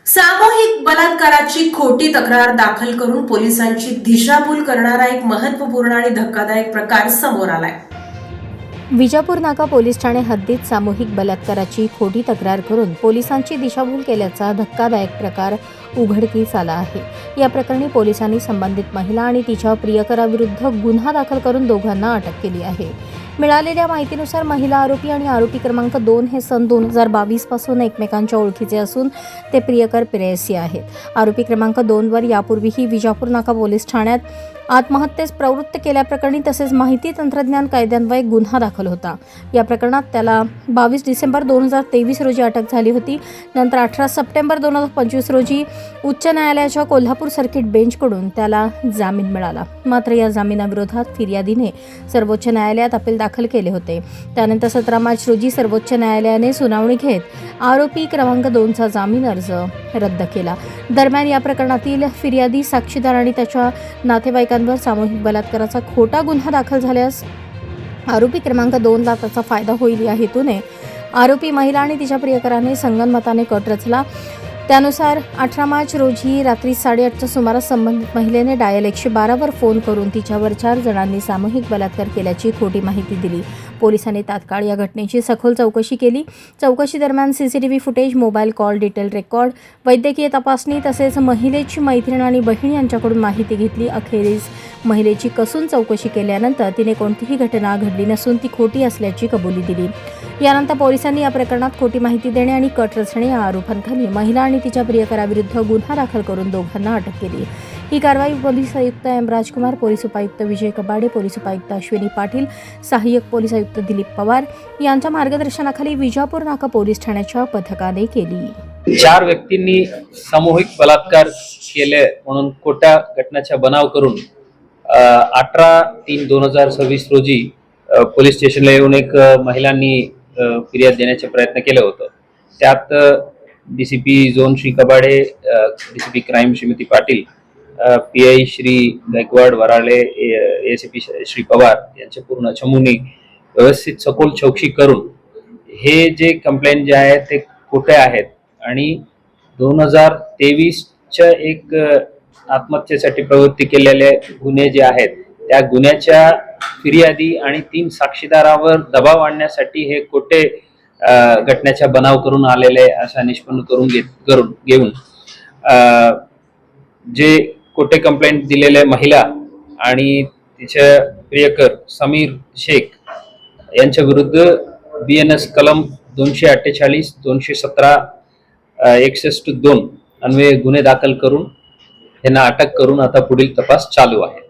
सामूहिक बलात्काराची खोटी तक्रार दाखल करून पोलिसांची दिशाभूल करणारा एक महत्त्वपूर्ण आणि धक्कादायक प्रकार समोर आलाय। विजापूर नाका पोलीस ठाणे हद्दीत सामूहिक बलात्काराची खोटी तक्रार करून पोलिसांची दिशाभूल केल्याचा धक्कादायक प्रकार उघडकीस आला आहे। या प्रकरणी पोलिसांनी संबंधित महिला आणि तिच्या प्रियकराविरुद्ध गुन्हा दाखल करून दोघांना अटक केली आहे। मिळालेल्या माहितीनुसार महिला आरोपी आणि आरोपी क्रमांक 2 हे सन 2022 पासून एकमेकांच्या ओळखीचे असून ते प्रियकर प्रेयसी आहेत। आरोपी क्रमांक 2 वर यापूर्वीही विजापूर नाका पोलीस ठाण्यात आत्महत्येस प्रवृत्त केल्याप्रकरणी तसेच माहिती तंत्रज्ञान कायद्यान्वये गुन्हा दाखल होता। या प्रकरणात त्याला 22 डिसेंबर 2023 रोजी अटक झाली होती। नंतर 18 सप्टेंबर 2025 रोजी उच्च न्यायालयाच्या कोल्हापूर सर्किट बेंचकडून त्याला जामीन मिळाला। मात्र या जामिनाविरोधात फिर्यादीने सर्वोच्च न्यायालयात अपील दाखल केले होते। त्यानंतर 17 मार्च रोजी सर्वोच्च न्यायालयाने सुनावणी घेत आरोपी क्रमांक 2 चा जामीन अर्ज रद्द केला। दरम्यान या प्रकरणातील फिर्यादी, साक्षीदार आणि त्याच्या नातेवाईकांवर सामूहिक बलात्काराचा खोटा गुन्हा दाखल झाल्यास आरोपी क्रमांक 2 ला त्याचा फायदा होईल या हेतूने आरोपी महिला आणि तिच्या प्रियकराने संगनमताने कट रचला। त्यानुसार 18 मार्च रोजी रात्री 8:30च्या सुमारास संबंधित महिलेने डायल 112 वर फोन करून तिच्यावर 4 जणांनी सामूहिक बलात्कार केल्याची खोटी माहिती दिली। पोलिसांनी तात्काळ या घटनेची सखोल चौकशी केली। चौकशी दरम्यान CCTV footage, mobile call detail record, वैद्यकीय तपासणी तसेच महिलेची मैत्रीण आणि बहीण यांच्याकडून माहिती घेतली। अखेरीस महिलेची कसून चौकशी केल्यानंतर तिने कोणतीही घटना घडली नसून ती खोटी असल्याची कबुली दिली। यानंतर पोलिसांनी या प्रकरणात खोटी माहिती देणे आणि कट रचणे या आरोपांखाली महिला आणि तिच्या प्रियकराविरुद्ध गुन्हा दाखल करून दोघांना अटक केली। ही कारवाई पोलीस आयुक्त एम राजकुमार, पोलीस उपायुक्त विजय कबाडे, पोलीस उपायुक्त अश्विनी पाटील, सहाय्यक पोलीस आयुक्त दिलीप पवार यांच्या मार्गदर्शनाखाली विजापूर नाका पोलीस ठाण्याच्या पथकाने केली। 4 व्यक्तींनी सामूहिक बलात्कार केले म्हणून खोट्या घटनेचा बनाव करून 18/3/2026 रोजी पोलीस स्टेशनला येऊन एक महिलांनी फिर्याद देण्याचा प्रयत्न केला होता। त्यात DCP zone Shri Kabade, DCP crime Shrimati Patil, PI Shri Gaikwad Varale, ACP Shri Pawar यांच्या पूर्ण चमूने व्यवस्थित सखोल चौकशी करून हे जे कंप्लेंट जे आहे ते खोटे आहेत आणि 2023च्या एक आत्महत्येसाठी प्रवृत्ती केलेले गुन्हे जे आहेत त्या गुन्ह्याच्या फिर्यादी आणि 3 साक्षीदारावर दबाव आणण्यासाठी हे खोटे घटनेचा बनाव करून आलेले असा निष्पन्न करून घेऊन जे खोटे कंप्लेंट दिलेले महिला आणि तिचे प्रियकर समीर शेख यांच्या विरुद्ध BNS कलम 248, 217, 61(2) अन्वये गुन्हे दाखल करून त्यांना अटक करून आता पुढील तपास चालू आहे।